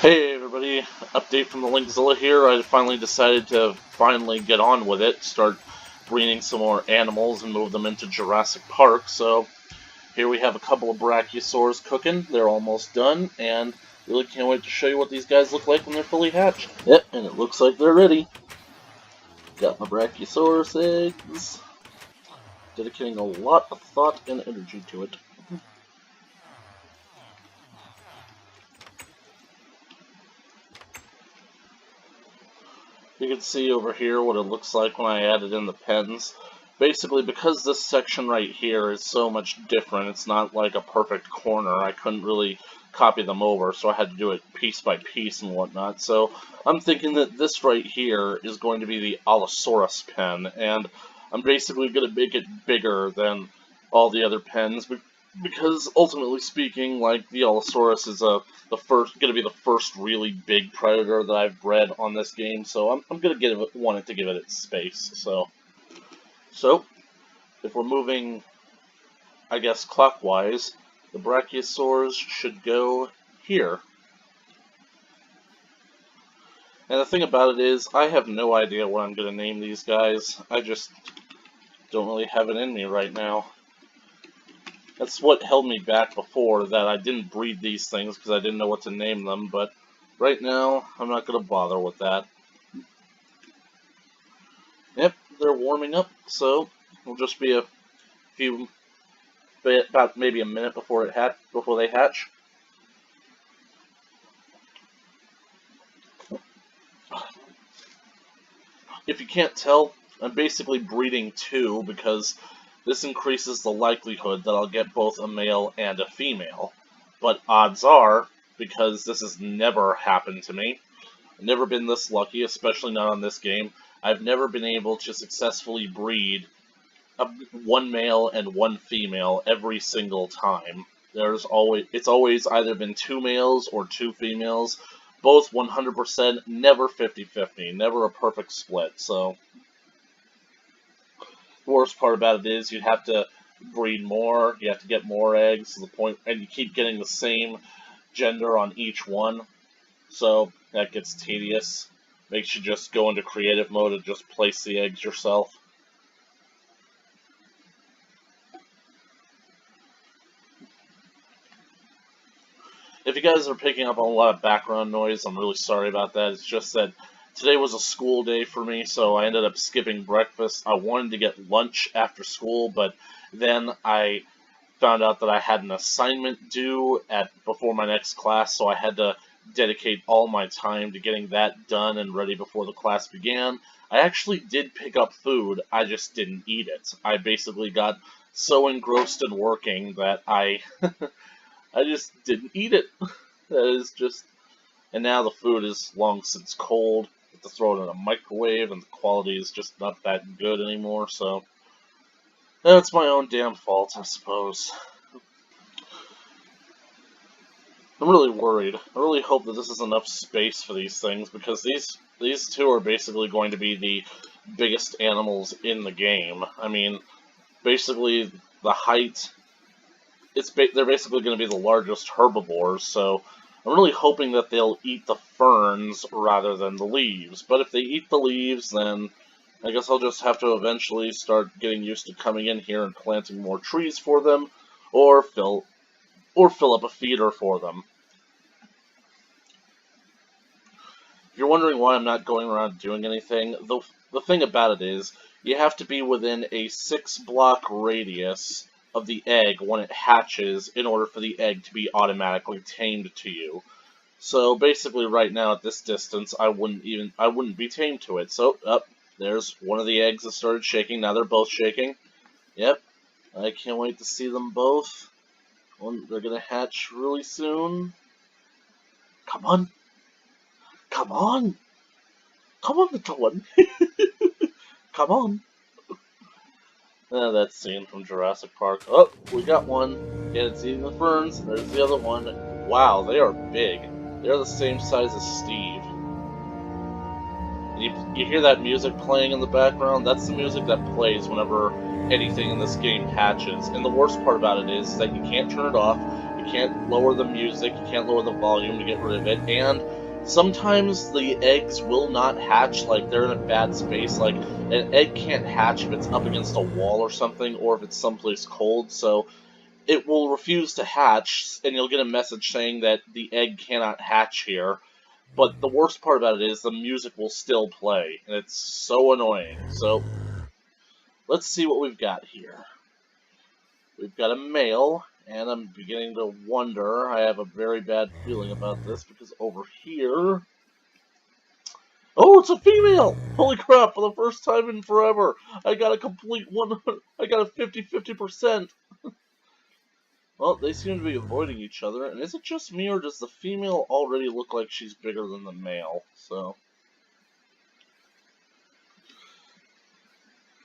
Hey everybody, update from the Linkzilla here. I finally decided to get on with it, start breeding some more animals and move them into Jurassic Park. So here we have a couple of Brachiosaurs cooking. They're almost done, and really can't wait to show you what these guys look like when they're fully hatched. Yep, and it looks like they're ready. Got my Brachiosaurus eggs. Dedicating a lot of thought and energy to it. You can see over here what it looks like when I added in the pens. Basically, because this section right here is so much different, it's not like a perfect corner, I couldn't really copy them over, so I had to do it piece by piece and whatnot. So I'm thinking that this right here is going to be the Allosaurus pen, and I'm basically going to make it bigger than all the other pens, because ultimately speaking, like, the Allosaurus is going to be the first really big predator that I've bred on this game, so I'm going to want it to give it its space. So if we're moving, I guess, clockwise, the Brachiosaurs should go here. And the thing about it is, I have no idea what I'm going to name these guys. I just don't really have it in me right now. That's what held me back before, that I didn't breed these things because I didn't know what to name them, but right now, I'm not going to bother with that. Yep, they're warming up, so it'll just be about maybe a minute before they hatch. If you can't tell, I'm basically breeding two because this increases the likelihood that I'll get both a male and a female. But odds are, because this has never happened to me, I've never been this lucky, especially not on this game, I've never been able to successfully breed one male and one female every single time. It's always either been two males or two females, both 100%, never 50-50, never a perfect split, so the worst part about it is you have to breed more, you have to get more eggs to the point, and you keep getting the same gender on each one, so that gets tedious. Makes you just go into creative mode and just place the eggs yourself. If you guys are picking up on a lot of background noise, I'm really sorry about that. It's just that today was a school day for me, so I ended up skipping breakfast. I wanted to get lunch after school, but then I found out that I had an assignment due before my next class, so I had to dedicate all my time to getting that done and ready before the class began. I actually did pick up food, I just didn't eat it. I basically got so engrossed in working that I just didn't eat it. That is just... And now the food is long since cold. You have to throw it in a microwave, and the quality is just not that good anymore, so that's my own damn fault, I suppose. I'm really worried. I really hope that this is enough space for these things, because these two are basically going to be the biggest animals in the game. I mean, basically, the height... they're basically going to be the largest herbivores, so I'm really hoping that they'll eat the ferns rather than the leaves. But if they eat the leaves, then I guess I'll just have to eventually start getting used to coming in here and planting more trees for them, or fill up a feeder for them. If you're wondering why I'm not going around doing anything, the thing about it is, you have to be within a 6-block radius of the egg when it hatches in order for the egg to be automatically tamed to you. So basically right now at this distance I wouldn't be tamed to it. So there's one of the eggs that started shaking. Now they're both shaking. Yep. I can't wait to see them both. They're gonna hatch really soon. Come on. Come on. Come on, little one. Come on. That scene from Jurassic Park. Oh, we got one. And it's eating the ferns. There's the other one. Wow, they are big. They're the same size as Steve. You hear that music playing in the background? That's the music that plays whenever anything in this game hatches. And the worst part about it is that you can't turn it off. You You can't lower the music, you can't lower the volume to get rid of it, and sometimes the eggs will not hatch, like they're in a bad space. Like an egg can't hatch if it's up against a wall or something, or if it's someplace cold, so it will refuse to hatch, and you'll get a message saying that the egg cannot hatch here. But the worst part about it is the music will still play, and it's so annoying. So, let's see what we've got here. We've got a male, and I'm beginning to wonder, I have a very bad feeling about this, because over here... Oh, it's a female! Holy crap, for the first time in forever, I got a complete 100, I got a 50-50%. Well, they seem to be avoiding each other, and is it just me, or does the female already look like she's bigger than the male? So,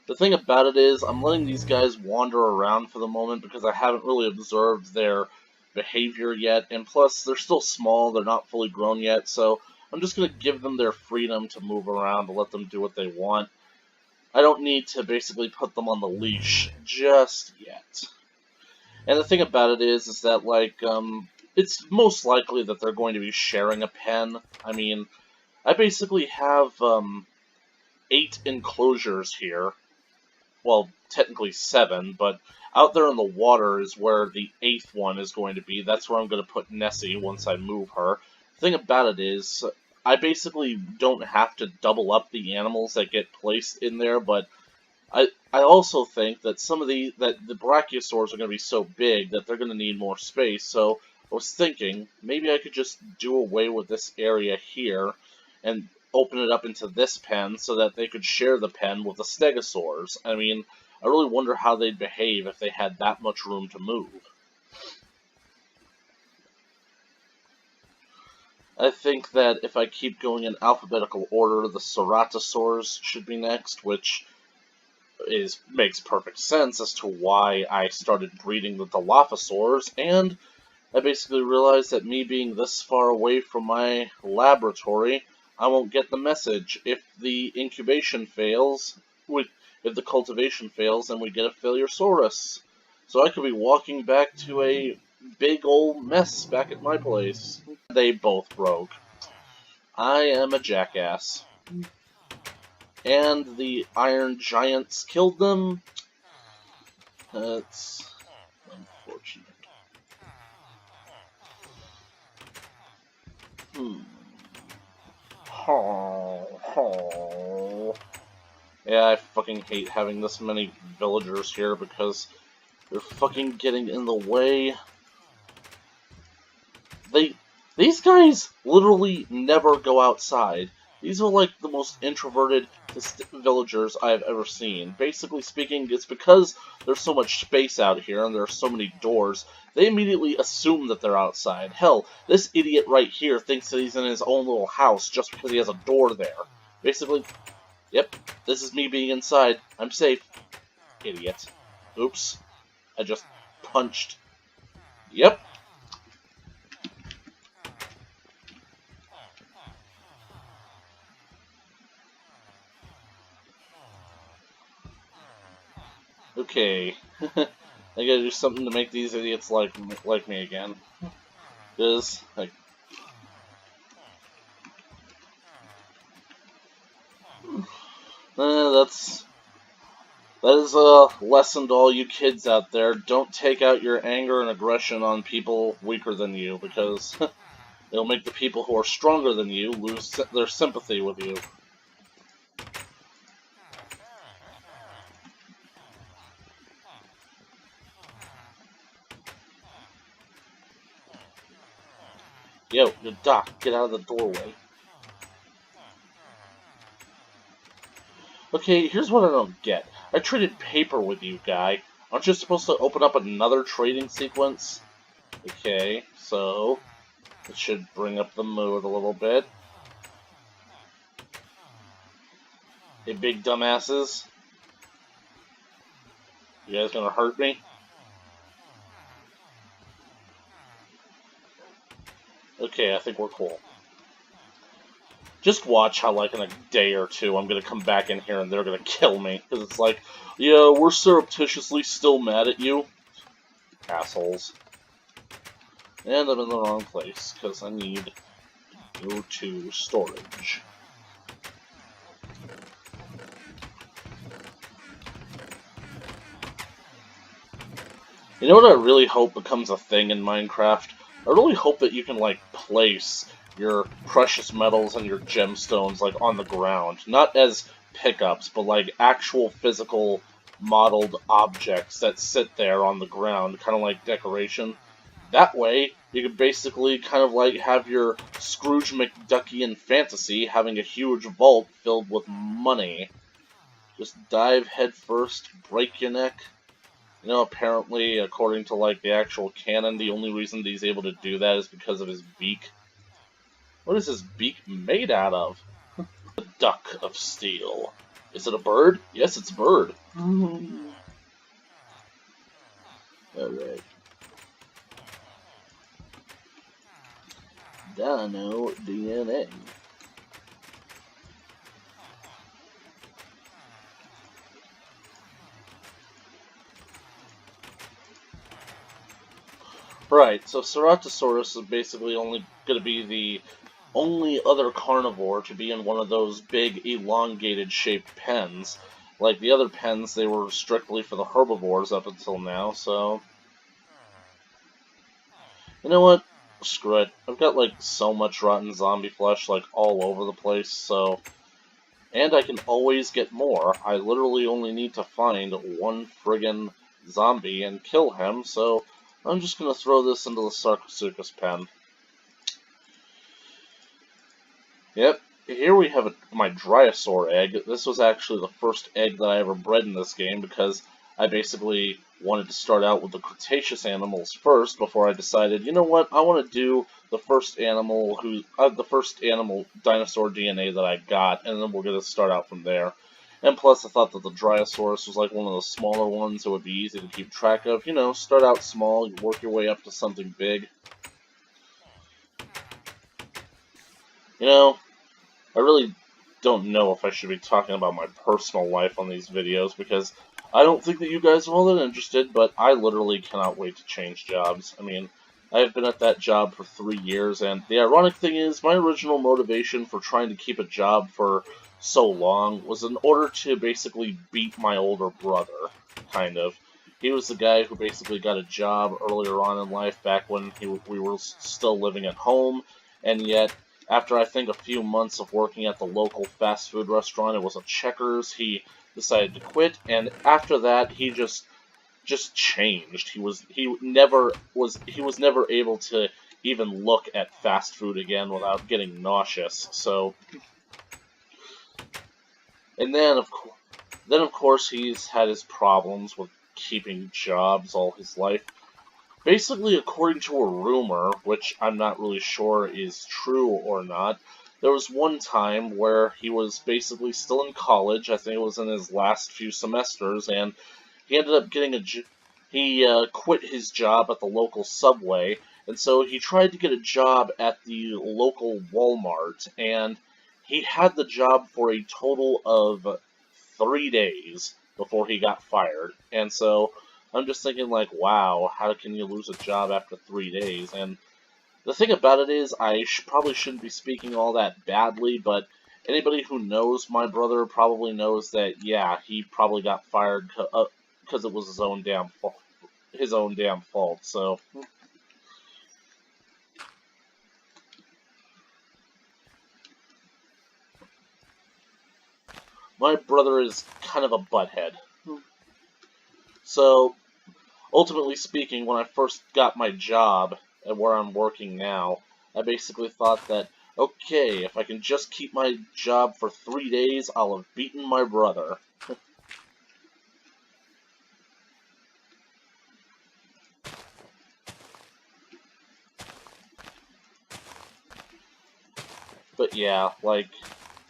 the thing about it is, I'm letting these guys wander around for the moment, because I haven't really observed their behavior yet, and plus, they're still small, they're not fully grown yet, so I'm just going to give them their freedom to move around, to let them do what they want. I don't need to basically put them on the leash just yet. And the thing about it is that, like, it's most likely that they're going to be sharing a pen. I mean, I basically have, 8 enclosures here. Well, technically 7, but out there in the water is where the 8th one is going to be. That's where I'm going to put Nessie once I move her. The thing about it is, I basically don't have to double up the animals that get placed in there, but I also think that the Brachiosaurs are going to be so big that they're going to need more space, so I was thinking maybe I could just do away with this area here and open it up into this pen so that they could share the pen with the Stegosaurs. I mean, I really wonder how they'd behave if they had that much room to move. I think that if I keep going in alphabetical order, the Ceratosaurs should be next, which makes perfect sense as to why I started breeding the Dilophosaurs, and I basically realized that me being this far away from my laboratory, I won't get the message. If the incubation fails, if the cultivation fails, then we get a Failursaurus. So I could be walking back to a big old mess back at my place. They both broke. I am a jackass. And the iron giants killed them. That's unfortunate. Yeah, I fucking hate having this many villagers here because they're fucking getting in the way. These guys literally never go outside. These are like the most introverted villagers I have ever seen. Basically speaking, it's because there's so much space out here and there are so many doors, they immediately assume that they're outside. Hell, this idiot right here thinks that he's in his own little house just because he has a door there. Basically, yep, this is me being inside. I'm safe. Idiot. Oops. I just punched. Yep. Okay, I gotta do something to make these idiots like me again. Because, like... that is a lesson to all you kids out there. Don't take out your anger and aggression on people weaker than you, because it'll make the people who are stronger than you lose their sympathy with you. Yo, you Doc, get out of the doorway. Okay, here's what I don't get. I traded paper with you, guy. Aren't you supposed to open up another trading sequence? Okay, so it should bring up the mood a little bit. Hey, big dumbasses. You guys gonna hurt me? Okay, I think we're cool. Just watch how, like, in a day or two, I'm gonna come back in here and they're gonna kill me. Because it's like, yeah, we're surreptitiously still mad at you. Assholes. And I'm in the wrong place, because I need to go to storage. You know what I really hope becomes a thing in Minecraft? I really hope that you can, like, place your precious metals and your gemstones, like, on the ground. Not as pickups, but, like, actual physical modeled objects that sit there on the ground, kind of like decoration. That way, you could basically kind of like have your Scrooge McDuckian fantasy having a huge vault filled with money. Just dive headfirst, break your neck. You know, apparently, according to like the actual canon, the only reason that he's able to do that is because of his beak. What is his beak made out of? The duck of steel. Is it a bird? Yes, it's a bird. Alright. Dino DNA. Right, so Ceratosaurus is basically only going to be the only other carnivore to be in one of those big elongated shaped pens. Like the other pens, they were strictly for the herbivores up until now, so... You know what? Screw it. I've got like so much rotten zombie flesh like all over the place, so... And I can always get more. I literally only need to find one friggin' zombie and kill him, so I'm just gonna throw this into the Sarcosuchus pen. Yep, here we have my Dryosaur egg. This was actually the first egg that I ever bred in this game because I basically wanted to start out with the Cretaceous animals first before I decided, you know what, I want to do the first animal dinosaur DNA that I got, and then we're going to start out from there. And plus, I thought that the Dryosaurus was like one of the smaller ones that would be easy to keep track of. You know, start out small, work your way up to something big. You know, I really don't know if I should be talking about my personal life on these videos, because I don't think that you guys are all that interested, but I literally cannot wait to change jobs. I mean, I've been at that job for 3 years, and the ironic thing is, my original motivation for trying to keep a job for so long was in order to basically beat my older brother, kind of. He was the guy who basically got a job earlier on in life, back when we were still living at home, and yet, after I think a few months of working at the local fast food restaurant, it was a Checkers, he decided to quit, and after that, he just changed. He was never able to even look at fast food again without getting nauseous. So, and then of course he's had his problems with keeping jobs all his life. Basically, according to a rumor, which I'm not really sure is true or not, there was one time where he was basically still in college. I think it was in his last few semesters, and he ended up getting he quit his job at the local Subway, and so he tried to get a job at the local Walmart, and he had the job for a total of 3 days before he got fired. And so I'm just thinking, like, wow, how can you lose a job after 3 days? And the thing about it is, I probably shouldn't be speaking all that badly, but anybody who knows my brother probably knows that, yeah, he probably got fired because it was his own damn fault. So, my brother is kind of a butthead. So, ultimately speaking, when I first got my job at where I'm working now, I basically thought that, okay, if I can just keep my job for 3 days, I'll have beaten my brother. But yeah, like,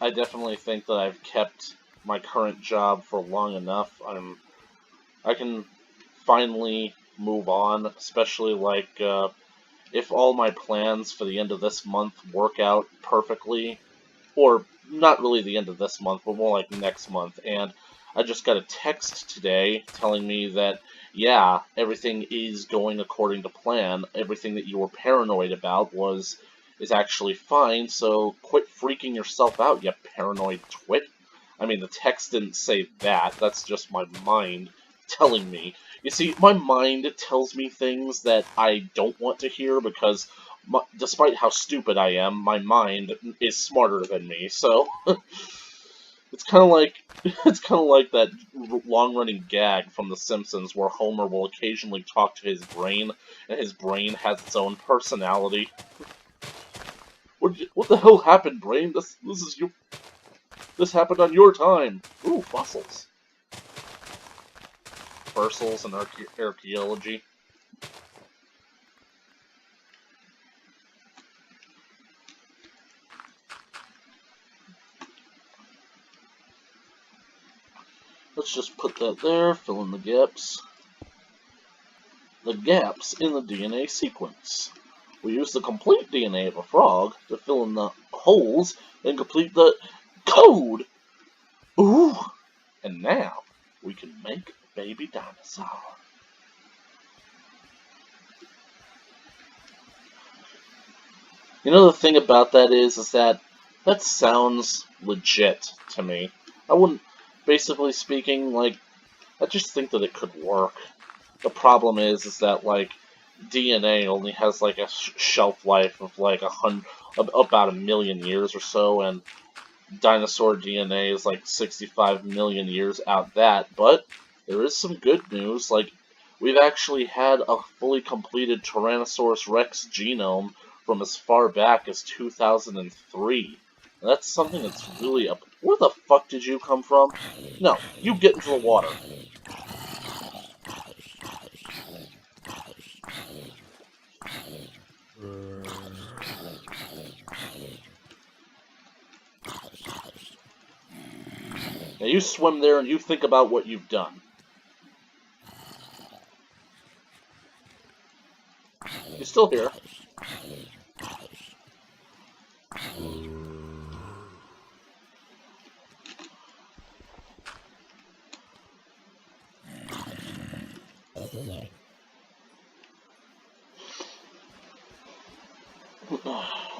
I definitely think that I've kept my current job for long enough. I can finally move on, especially like if all my plans for the end of this month work out perfectly, or not really the end of this month, but more like next month, and I just got a text today telling me that, yeah, everything is going according to plan. Everything that you were paranoid about is actually fine, so quit freaking yourself out, you paranoid twit. I mean, the text didn't say that. That's just my mind telling me. You see, my mind tells me things that I don't want to hear because, despite how stupid I am, my mind is smarter than me. So it's kind of like that long-running gag from The Simpsons where Homer will occasionally talk to his brain, and his brain has its own personality. What the hell happened, brain? This happened on your time. Ooh, fossils. Fossils and archaeology. Let's just put that there, fill in the gaps. The gaps in the DNA sequence. We use the complete DNA of a frog to fill in the holes and complete the code. Ooh! And now we can make a baby dinosaur. You know, the thing about that is that sounds legit to me. I wouldn't, basically speaking, like, I just think that it could work. The problem is that, like, DNA only has, like, a shelf life of, like, about 1,000,000 years or so, and dinosaur DNA is, like, 65 million years out that, but there is some good news. Like, we've actually had a fully completed Tyrannosaurus Rex genome from as far back as 2003. And that's something that's really up. Where the fuck did you come from? No, you get into the water. Now you swim there and you think about what you've done. You're still here.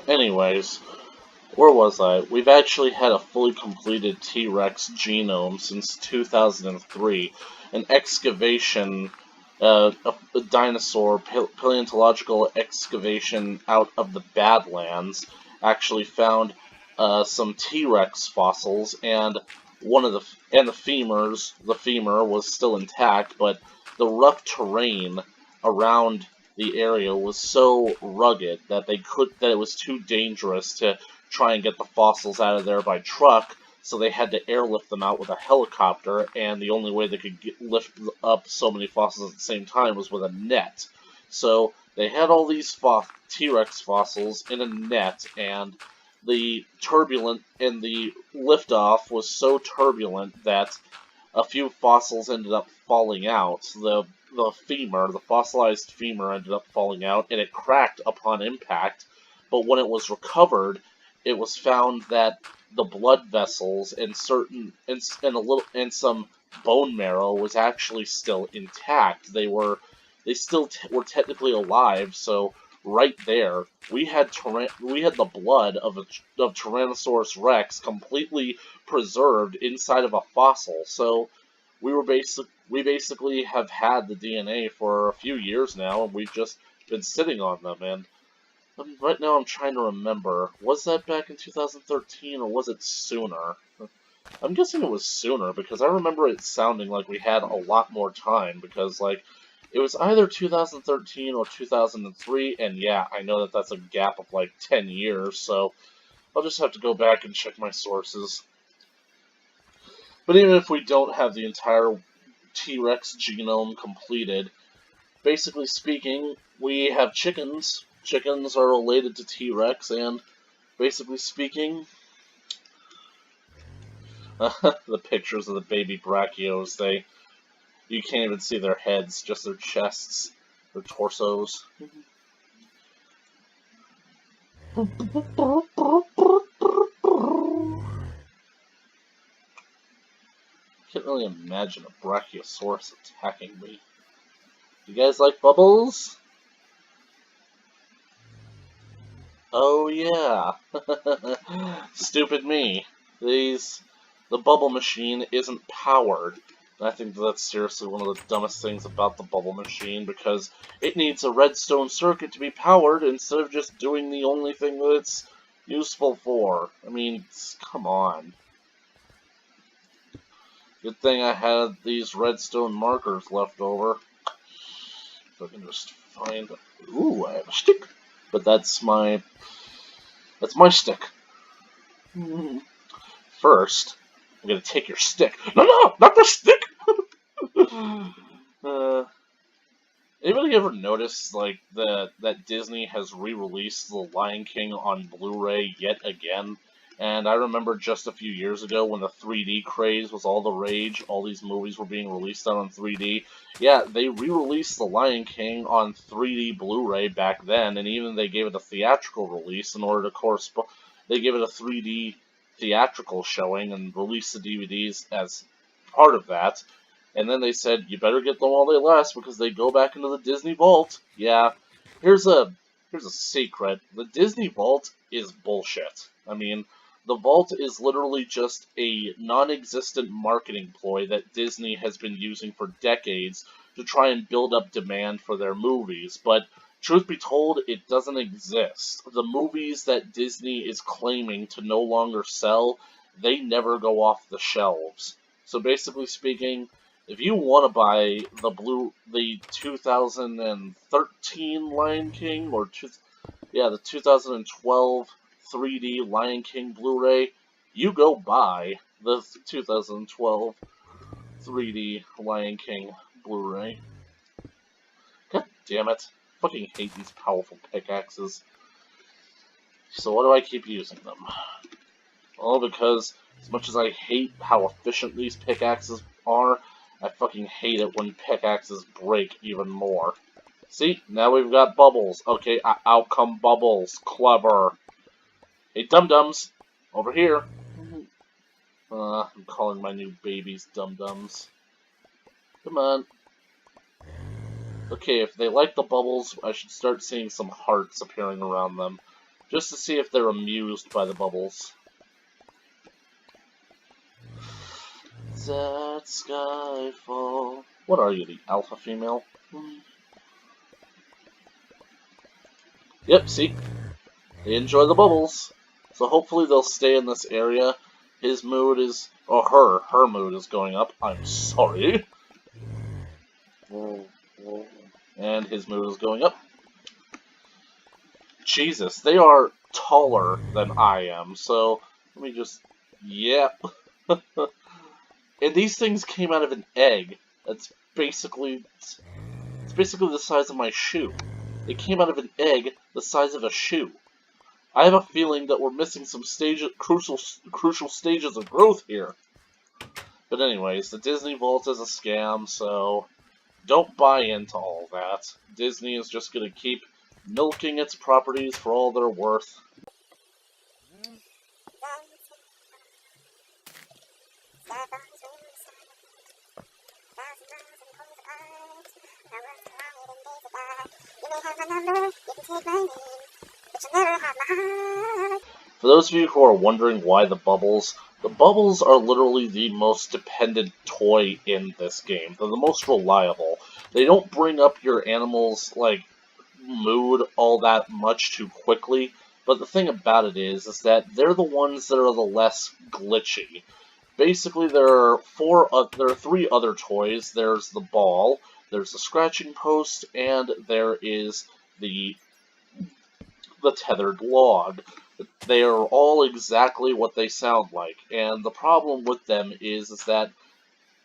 Anyways, where was I? We've actually had a fully completed T-Rex genome since 2003. An excavation, a dinosaur paleontological excavation out of the Badlands actually found some T-Rex fossils, and the femur was still intact, but the rough terrain around the area was so rugged that it was too dangerous to try and get the fossils out of there by truck, so they had to airlift them out with a helicopter, and the only way they could lift up so many fossils at the same time was with a net. So they had all these T-Rex fossils in a net, and the liftoff was so turbulent that a few fossils ended up falling out. The fossilized femur ended up falling out, and it cracked upon impact. But when it was recovered, it was found that the blood vessels and some bone marrow was actually still intact. They still were technically alive. So right there, we had the blood of Tyrannosaurus Rex completely preserved inside of a fossil. So we basically have had the DNA for a few years now, and we've just been sitting on them. And right now I'm trying to remember, was that back in 2013 or was it sooner? I'm guessing it was sooner because I remember it sounding like we had a lot more time, because like it was either 2013 or 2003, and yeah, I know that that's a gap of like 10 years, so I'll just have to go back and check my sources. But even if we don't have the entire T-Rex genome completed, basically speaking, we have chickens. Chickens are related to T-Rex, and basically speaking, the pictures of the baby Brachios, you can't even see their heads, just their chests, their torsos. really imagine a Brachiosaurus attacking me. You guys like bubbles? Oh yeah. Stupid me. The bubble machine isn't powered. And I think that's seriously one of the dumbest things about the bubble machine, because it needs a redstone circuit to be powered instead of just doing the only thing that it's useful for. I mean, come on. Good thing I had these redstone markers left over. If I can just find... Ooh, I have a stick. But that's my stick. First, I'm gonna take your stick. No, not the stick! Anybody ever notice, like, that Disney has re-released The Lion King on Blu-ray yet again? And I remember just a few years ago when the 3D craze was all the rage, all these movies were being released out on 3D. Yeah, they re-released The Lion King on 3D Blu-ray back then, and even they gave it a theatrical release in order to correspond. They gave it a 3D theatrical showing and released the DVDs as part of that. And then they said, you better get them while they last because they go back into the Disney Vault. Yeah, here's a secret. The Disney Vault is bullshit. I mean, the Vault is literally just a non-existent marketing ploy that Disney has been using for decades to try and build up demand for their movies. But truth be told, it doesn't exist. The movies that Disney is claiming to no longer sell, they never go off the shelves. So basically speaking, if you want to buy the 2013 Lion King, or the 2012 3D Lion King Blu-ray, you go buy the 2012 3D Lion King Blu-ray. God damn it. I fucking hate these powerful pickaxes. So why do I keep using them? Well, because as much as I hate how efficient these pickaxes are, I fucking hate it when pickaxes break even more. See? Now we've got bubbles. Okay, out come bubbles. Clever. Hey, dum-dums. Over here. I'm calling my new babies dum-dums. Come on. Okay, if they like the bubbles, I should start seeing some hearts appearing around them. Just to see if they're amused by the bubbles. That skyfall. What are you, the alpha female? Yep, see? They enjoy the bubbles. So hopefully they'll stay in this area. His mood is... or her mood is going up. I'm sorry. And his mood is going up. Jesus, they are taller than I am, so let me just... Yep. And these things came out of an egg. That's basically... It's basically the size of my shoe. It came out of an egg the size of a shoe. I have a feeling that we're missing some crucial stages of growth here. But anyways, the Disney Vault is a scam, so don't buy into all that. Disney is just going to keep milking its properties for all they're worth. For those of you who are wondering why the bubbles are literally the most dependent toy in this game. They're the most reliable. They don't bring up your animal's, like, mood all that much too quickly, but the thing about it is that they're the ones that are the less glitchy. Basically, there are three other toys. There's the ball, there's the scratching post, and there is the tethered log. They are all exactly what they sound like, and the problem with them is that,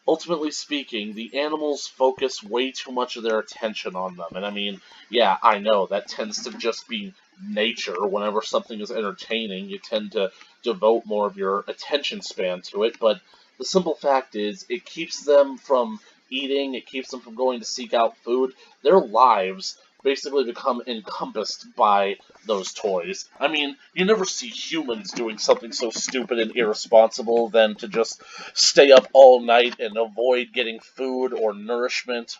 ultimately speaking, the animals focus way too much of their attention on them. And I mean, yeah, I know, that tends to just be nature. Whenever something is entertaining, you tend to devote more of your attention span to it, but the simple fact is, it keeps them from eating, it keeps them from going to seek out food. Their lives basically become encompassed by those toys. I mean, you never see humans doing something so stupid and irresponsible than to just stay up all night and avoid getting food or nourishment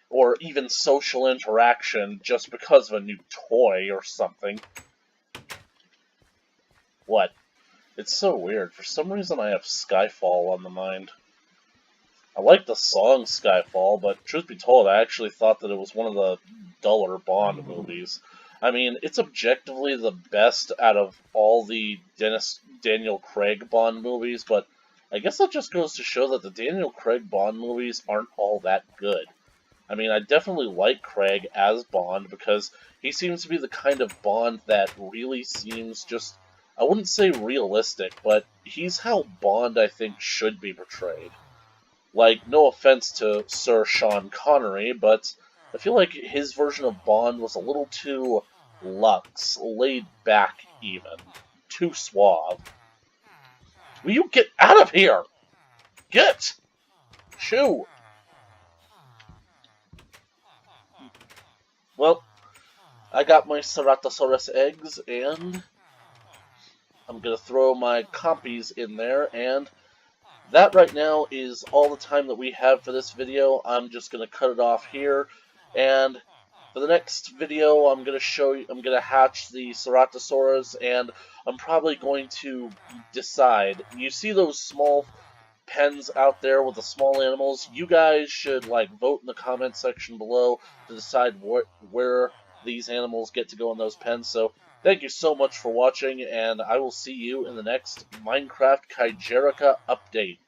or even social interaction just because of a new toy or something. What? It's so weird. For some reason I have Skyfall on the mind. I like the song Skyfall, but truth be told, I actually thought that it was one of the duller Bond movies. I mean, it's objectively the best out of all the Daniel Craig Bond movies, but I guess that just goes to show that the Daniel Craig Bond movies aren't all that good. I mean, I definitely like Craig as Bond because he seems to be the kind of Bond that really seems just, I wouldn't say realistic, but he's how Bond, I think, should be portrayed. Like, no offense to Sir Sean Connery, but I feel like his version of Bond was a little too luxe, laid back even, too suave. Will you get out of here? Get! Shoo! Well, I got my Ceratosaurus eggs, and I'm gonna throw my compies in there, and that right now is all the time that we have for this video. I'm just gonna cut it off here, and for the next video, I'm gonna hatch the Ceratosaurus, and I'm probably going to decide. You see those small pens out there with the small animals? You guys should vote in the comment section below to decide where these animals get to go in those pens. So thank you so much for watching, and I will see you in the next Minecraft Kaijerica update.